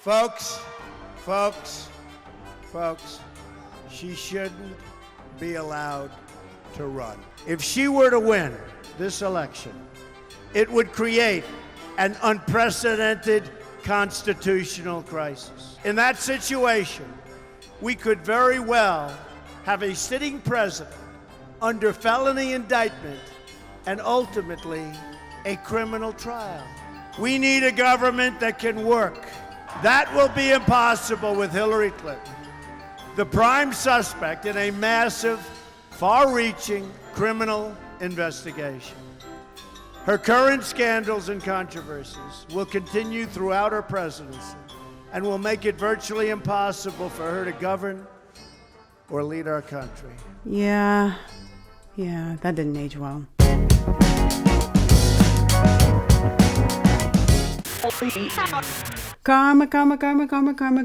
Folks, she shouldn't be allowed to run. If she were to win this election, it would create an unprecedented constitutional crisis. In that situation, we could very well have a sitting president under felony indictment and ultimately a criminal trial. We need a government that can work. That will be impossible with Hillary Clinton, the prime suspect in a massive, far-reaching criminal investigation. Her current scandals and controversies will continue throughout her presidency and will make it virtually impossible for her to govern or lead our country. Yeah, that didn't age well. Karma,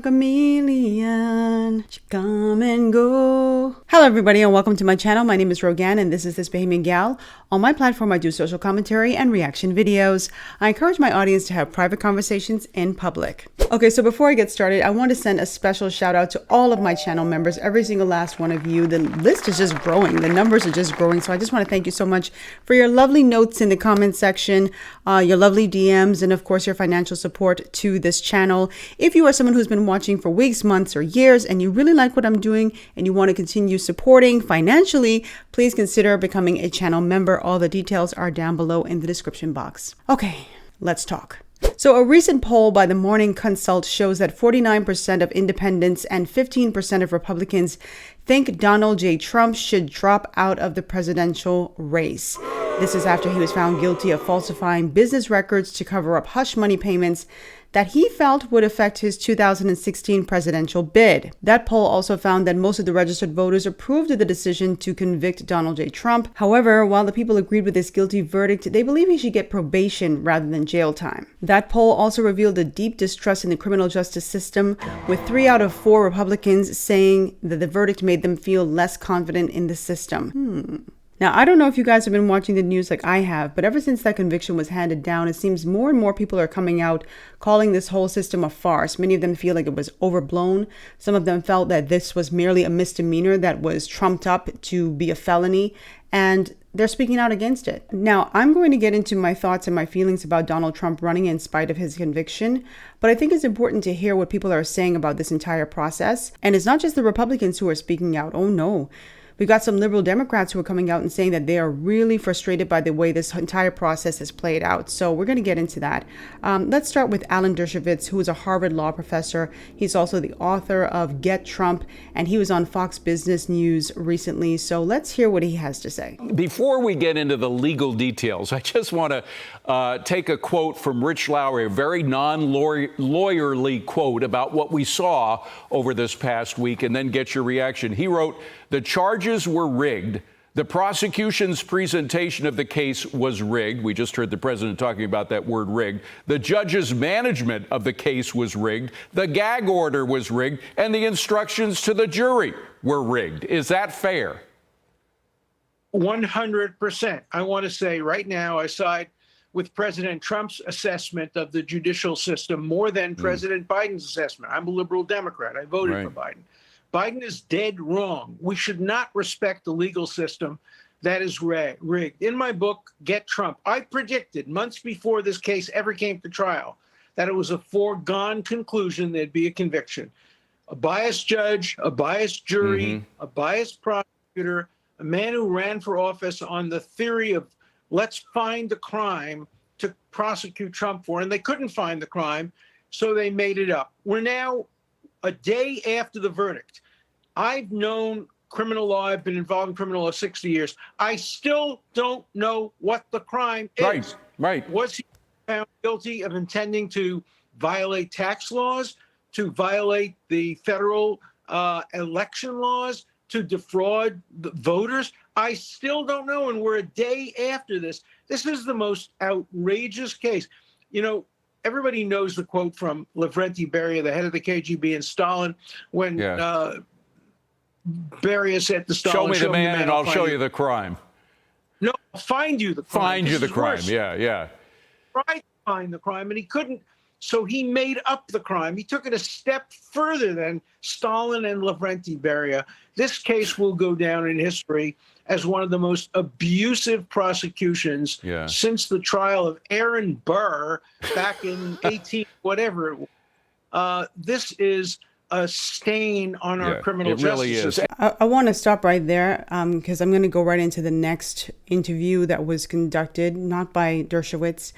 chameleon. She come and go. Hello, everybody, and welcome to my channel. My name is Rogan, and this is Bahamian Gyal. On my platform, I do social commentary and reaction videos. I encourage my audience to have private conversations in public. Okay, so before I get started, I want to send a special shout out to all of my channel members, every single last one of you. The list is just growing. The numbers are just growing. So I just want to thank you so much for your lovely notes in the comment section, your lovely DMs, and of course, your financial support to this channel. If you are someone who's been watching for weeks, months, or years, and you really like what I'm doing and you want to continue supporting financially, please consider becoming a channel member. All the details are down below in the description box. Okay, let's talk. So a recent poll by the Morning Consult shows that 49% of independents and 15% of Republicans think Donald J. Trump should drop out of the presidential race. This is after he was found guilty of falsifying business records to cover up hush money payments that he felt would affect his 2016 presidential bid. That poll also found that most of the registered voters approved of the decision to convict Donald J. Trump. However, while the people agreed with his guilty verdict, they believe he should get probation rather than jail time. That poll also revealed a deep distrust in the criminal justice system, with 3 out of 4 Republicans saying that the verdict made them feel less confident in the system. Now, I don't know if you guys have been watching the news like I have, but ever since that conviction was handed down, it seems more and more people are coming out calling this whole system a farce. Many of them feel like it was overblown. Some of them felt that this was merely a misdemeanor that was trumped up to be a felony, and they're speaking out against it. Now, I'm going to get into my thoughts and my feelings about Donald Trump running in spite of his conviction, but I think it's important to hear what people are saying about this entire process. And it's not just the Republicans who are speaking out. Oh no. We've got some liberal Democrats who are coming out and saying that they are really frustrated by the way this entire process has played out. So we're going to get into that. Let's start with Alan Dershowitz, who is a Harvard law professor. He's also the author of Get Trump, and he was on Fox Business News recently. So let's hear what he has to say. Before we get into the legal details, I just want to take a quote from Rich Lowry, a very non-lawyerly quote about what we saw over this past week, and then get your reaction. He wrote, "The charges were rigged. The prosecution's presentation of the case was rigged." We just heard the president talking about that word rigged. "The judge's management of the case was rigged. The gag order was rigged. And the instructions to the jury were rigged." Is that fair? 100%. I want to say right now, I side with President Trump's assessment of the judicial system more than President Biden's assessment. I'm a liberal Democrat. I voted for Biden. Biden is dead wrong. We should not respect the legal system that is rigged. In my book, Get Trump, I predicted months before this case ever came to trial that it was a foregone conclusion there'd be a conviction. A biased judge, a biased jury, a biased prosecutor, a man who ran for office on the theory of let's find the crime to prosecute Trump for, and they couldn't find the crime, so they made it up. We're now a day after the verdict. I've known criminal law. I've been involved in criminal law 60 years. I still don't know what the crime is. Right. Was he found guilty of intending to violate tax laws, to violate the federal election laws, to defraud the voters? I still don't know, and we're a day after this. This is the most outrageous case. You know, everybody knows the quote from Lavrenti Beria, the head of the KGB, and Stalin, when Beria said to Stalin, "Show me the man and I'll show you the crime." No, I'll find you the crime. Find you the crime, yeah. Tried to find the crime, and he couldn't. So he made up the crime. He took it a step further than Stalin and Lavrenti Beria. This case will go down in history as one of the most abusive prosecutions since the trial of Aaron Burr back in 18 whatever it was. This is a stain on our criminal justice system. I want to stop right there because I'm going to go right into the next interview that was conducted, not by Dershowitz,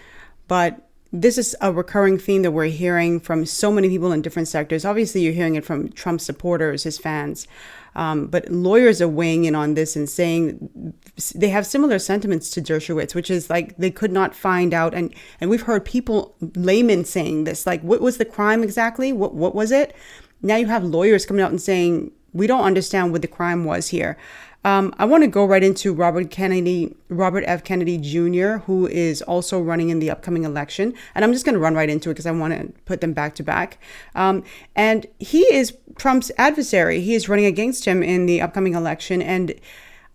but this is a recurring theme that we're hearing from so many people in different sectors. Obviously, you're hearing it from Trump supporters, his fans, but lawyers are weighing in on this and saying they have similar sentiments to Dershowitz, which is like they could not find out. And we've heard people, laymen, saying this, like, what was the crime exactly? What was it? Now you have lawyers coming out and saying, we don't understand what the crime was here. I want to go right into Robert F. Kennedy Jr., who is also running in the upcoming election. And I'm just going to run right into it because I want to put them back to back. And he is Trump's adversary. He is running against him in the upcoming election. And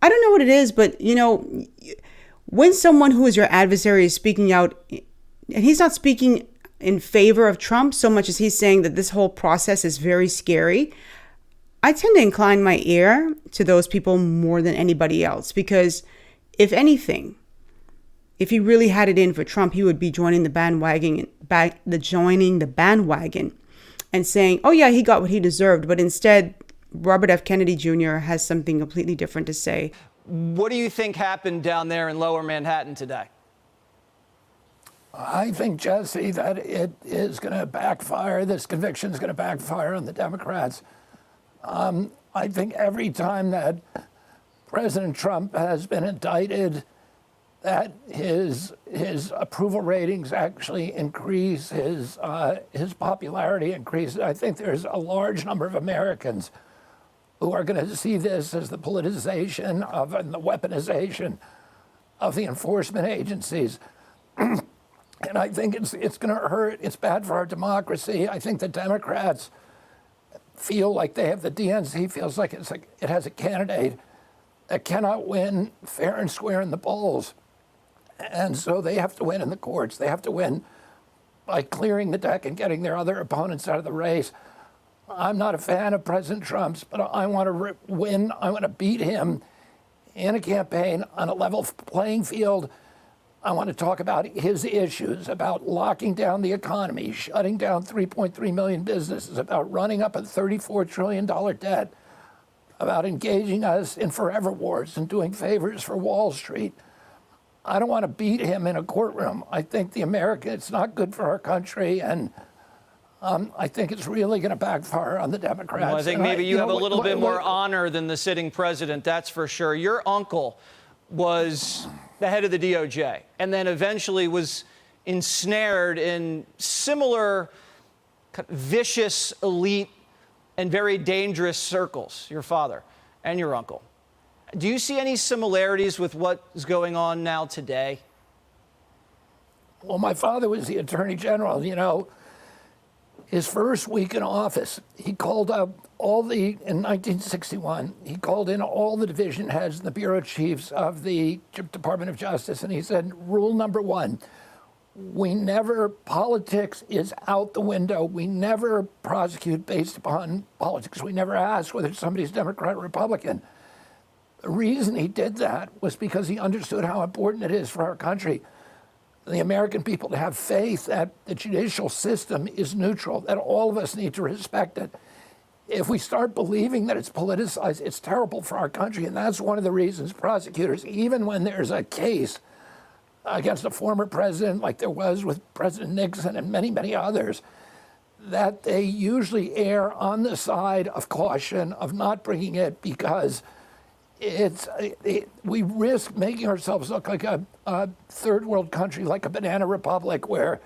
I don't know what it is, but, you know, when someone who is your adversary is speaking out, and he's not speaking in favor of Trump so much as he's saying that this whole process is very scary, I tend to incline my ear to those people more than anybody else, because if anything, if he really had it in for Trump, he would be joining the bandwagon and saying, oh yeah, he got what he deserved. But instead, Robert F. Kennedy Jr. has something completely different to say. What do you think happened down there in Lower Manhattan today? I think, Jesse, that it is going to backfire. This conviction is going to backfire on the Democrats. I think every time that President Trump has been indicted, that his approval ratings actually increase, his popularity increases. I think there's a large number of Americans who are going to see this as the politicization of and the weaponization of the enforcement agencies. And I think it's going to hurt. It's bad for our democracy. I think the Democrats feel like they have, the DNC feels like it has a candidate that cannot win fair and square in the polls. And so they have to win in the courts. They have to win by clearing the deck and getting their other opponents out of the race. I'm not a fan of President Trump's, but I want to win. I want to beat him in a campaign on a level playing field. I want to talk about his issues, about locking down the economy, shutting down 3.3 million businesses, about running up a $34 trillion debt, about engaging us in forever wars and doing favors for Wall Street. I don't want to beat him in a courtroom. I think it's not good for our country, and I think it's really going to backfire on the Democrats. Well, I think maybe you have a little bit more honor than the sitting president, that's for sure. Your uncle was the head of the DOJ, and then eventually was ensnared in similar vicious, elite, and very dangerous circles, your father and your uncle. Do you see any similarities with what's going on now today? Well, my father was the Attorney General. You know, his first week in office, he called up in 1961, he called in all the division heads and the bureau chiefs of the Department of Justice, and he said, rule number one, politics is out the window. We never prosecute based upon politics. We never ask whether somebody's Democrat or Republican. The reason he did that was because he understood how important it is for our country, the American people, to have faith that the judicial system is neutral, that all of us need to respect it. If we start believing that it's politicized, it's terrible for our country. And that's one of the reasons prosecutors, even when there's a case against a former president, like there was with President Nixon and many, many others, that they usually err on the side of caution, of not bringing it, because we risk making ourselves look like a third world country, like a banana republic, where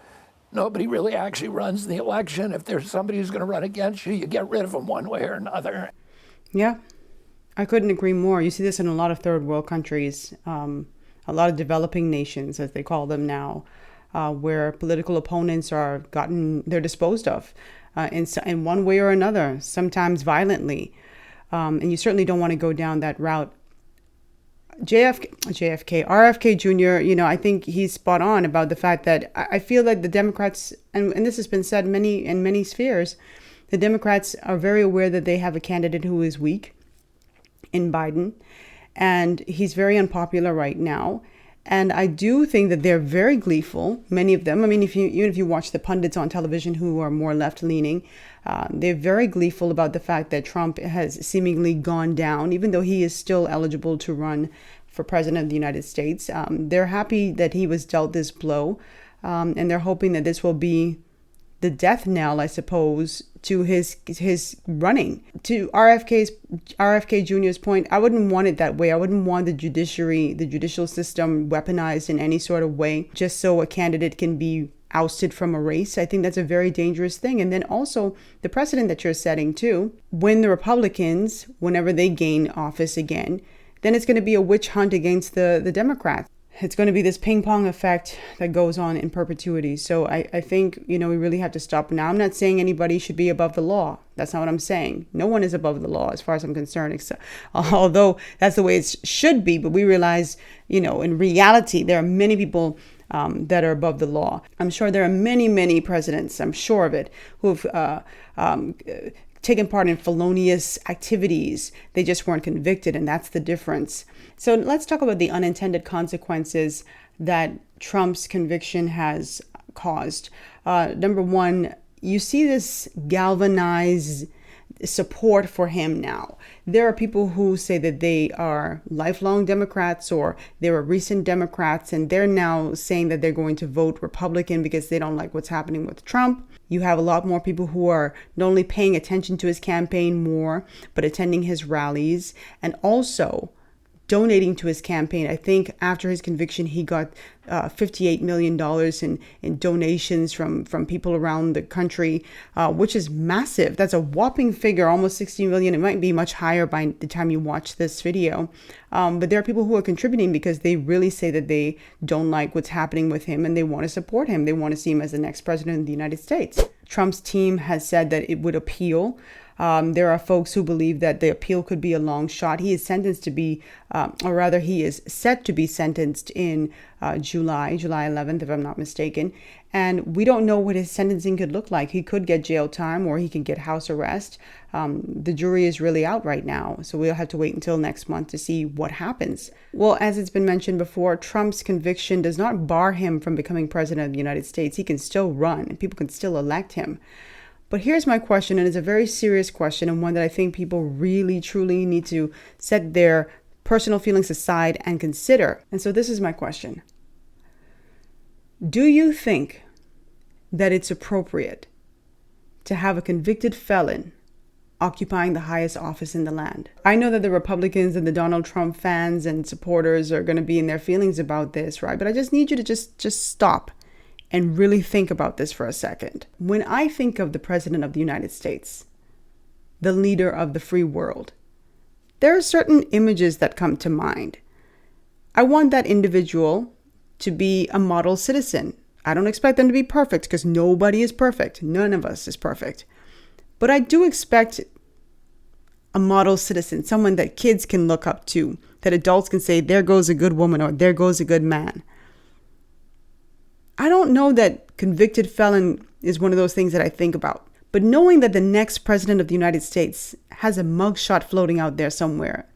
nobody really actually runs the election. If there's somebody who's going to run against you, you get rid of them one way or another. Yeah, I couldn't agree more. You see this in a lot of third world countries, a lot of developing nations, as they call them now, where political opponents they're disposed of in one way or another, sometimes violently. And you certainly don't want to go down that route. RFK Jr., I think he's spot on about the fact that I feel like the Democrats, and this has been said in many spheres, the Democrats are very aware that they have a candidate who is weak in Biden, and he's very unpopular right now. And I do think that they're very gleeful, many of them. I mean, even if you watch the pundits on television who are more left-leaning, they're very gleeful about the fact that Trump has seemingly gone down, even though he is still eligible to run for president of the United States. They're happy that he was dealt this blow, and they're hoping that this will be the death knell, I suppose, to his running. To RFK Jr.'s point, I wouldn't want it that way. I wouldn't want the judicial system weaponized in any sort of way just so a candidate can be ousted from a race. I think that's a very dangerous thing. And then also the precedent that you're setting too, when the Republicans, whenever they gain office again, then it's going to be a witch hunt against the Democrats. It's going to be this ping pong effect that goes on in perpetuity. So I think, we really have to stop. Now, I'm not saying anybody should be above the law. That's not what I'm saying. No one is above the law as far as I'm concerned, except, although that's the way it should be. But we realize, in reality, there are many people that are above the law. I'm sure there are many, many presidents, I'm sure of it, who have taken part in felonious activities. They just weren't convicted, and that's the difference. So let's talk about the unintended consequences that Trump's conviction has caused. Number one, you see this galvanized support for him now. There are people who say that they are lifelong Democrats or they were recent Democrats, and they're now saying that they're going to vote Republican because they don't like what's happening with Trump. You have a lot more people who are not only paying attention to his campaign more, but attending his rallies and also donating to his campaign. I think after his conviction, he got $58 million in donations from people around the country, which is massive. That's a whopping figure, almost 60 million. It might be much higher by the time you watch this video. But there are people who are contributing because they really say that they don't like what's happening with him and they want to support him. They want to see him as the next president of the United States. Trump's team has said that it would appeal. There are folks who believe that the appeal could be a long shot. He is sentenced to be, or rather he is set to be sentenced in July 11th, if I'm not mistaken. And we don't know what his sentencing could look like. He could get jail time or he could get house arrest. The jury is really out right now. So we'll have to wait until next month to see what happens. Well, as it's been mentioned before, Trump's conviction does not bar him from becoming president of the United States. He can still run and people can still elect him. But here's my question, and it's a very serious question and one that I think people really, truly need to set their personal feelings aside and consider. And so this is my question. Do you think that it's appropriate to have a convicted felon occupying the highest office in the land? I know that the Republicans and the Donald Trump fans and supporters are going to be in their feelings about this, right? But I just need you to just stop and really think about this for a second. When I think of the President of the United States, the leader of the free world, there are certain images that come to mind. I want that individual to be a model citizen. I don't expect them to be perfect because nobody is perfect. None of us is perfect. But I do expect a model citizen, someone that kids can look up to, that adults can say, there goes a good woman or there goes a good man. I don't know that convicted felon is one of those things that I think about. But knowing that the next president of the United States has a mugshot floating out there somewhere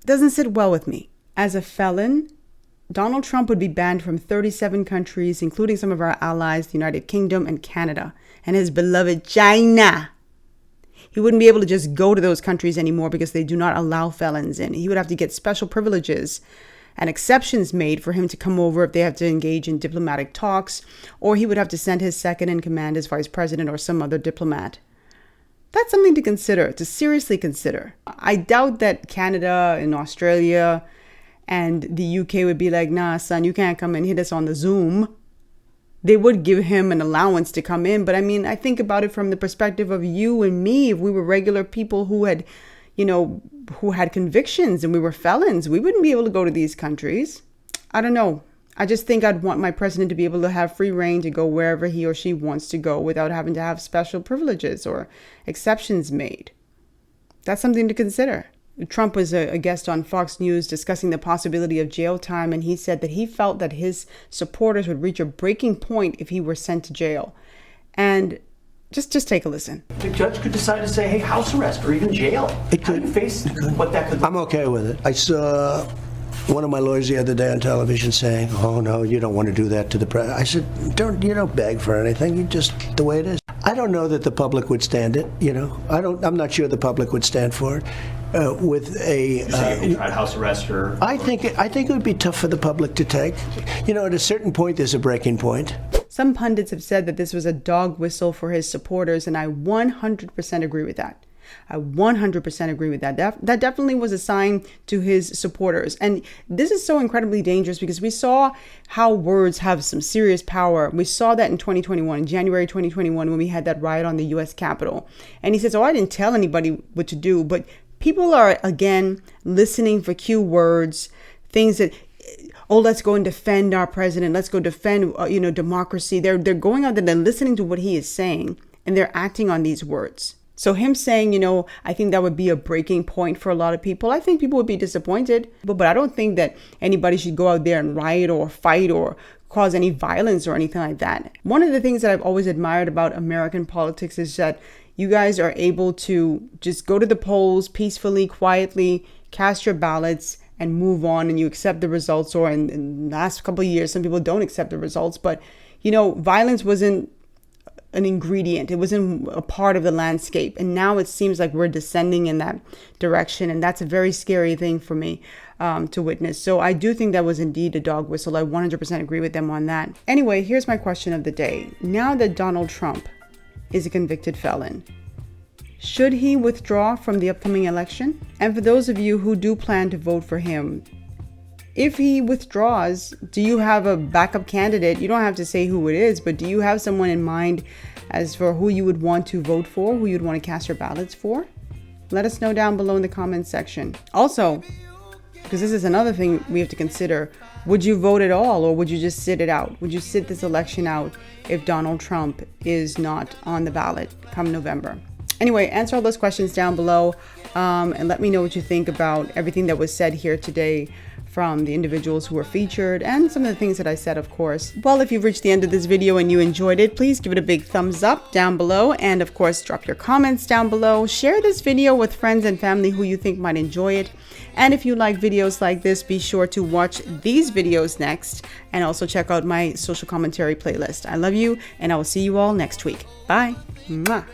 doesn't sit well with me. As a felon, Donald Trump would be banned from 37 countries, including some of our allies, the United Kingdom and Canada, and his beloved China. He wouldn't be able to just go to those countries anymore because they do not allow felons in. He would have to get special privileges and exceptions made for him to come over if they have to engage in diplomatic talks, or he would have to send his second in command as vice president or some other diplomat. That's something to consider, to seriously consider. I doubt that Canada and Australia and the UK would be like, nah, son, you can't come and hit us on the Zoom. They would give him an allowance to come in. But I mean, I think about it from the perspective of you and me. If we were regular people who had, who had convictions and we were felons, we wouldn't be able to go to these countries. I don't know. I just think I'd want my president to be able to have free reign to go wherever he or she wants to go without having to have special privileges or exceptions made. That's something to consider. Trump was a guest on Fox News discussing the possibility of jail time, and he said that he felt that his supporters would reach a breaking point if he were sent to jail. And just take a listen. The judge could decide to say, hey, house arrest or even jail. It could. Face what that could be. I'm okay with it. I saw one of my lawyers the other day on television saying, oh, no, you don't want to do that to the president. I said, you don't beg for anything. You just, the way it is. I don't know that the public would stand it, I'm not sure the public would stand for it. With a if they tried house arrest or I think it would be tough for the public to take. At a certain point, there's a breaking point. Some pundits have said that this was a dog whistle for his supporters, and I 100% agree with that. I 100% agree with that. That definitely was a sign to his supporters. And this is so incredibly dangerous because we saw how words have some serious power. We saw that in 2021, in January 2021, when we had that riot on the U.S. Capitol. And he says, I didn't tell anybody what to do. But people are, again, listening for cue words, things that, let's go and defend our president. Let's go defend, democracy. They're going out there, they're listening to what he is saying, and they're acting on these words. So him saying, I think that would be a breaking point for a lot of people. I think people would be disappointed, but I don't think that anybody should go out there and riot or fight or cause any violence or anything like that. One of the things that I've always admired about American politics is that you guys are able to just go to the polls peacefully, quietly, cast your ballots and move on, and you accept the results. Or in the last couple of years, some people don't accept the results, but violence wasn't an ingredient. It wasn't a part of the landscape. And now it seems like we're descending in that direction. And that's a very scary thing for me to witness. So I do think that was indeed a dog whistle. I 100% agree with them on that. Anyway, here's my question of the day. Now that Donald Trump is a convicted felon, should he withdraw from the upcoming election? And for those of you who do plan to vote for him, if he withdraws, do you have a backup candidate? You don't have to say who it is, but do you have someone in mind as for who you would want to vote for, who you'd want to cast your ballots for? Let us know down below in the comments section. Also, because this is another thing we have to consider, would you vote at all, or would you just sit it out? Would you sit this election out if Donald Trump is not on the ballot come November? Anyway, answer all those questions down below and let me know what you think about everything that was said here today from the individuals who were featured and some of the things that I said, of course. Well, if you've reached the end of this video and you enjoyed it, please give it a big thumbs up down below. And of course, drop your comments down below. Share this video with friends and family who you think might enjoy it. And if you like videos like this, be sure to watch these videos next and also check out my social commentary playlist. I love you, and I will see you all next week. Bye. Mwah.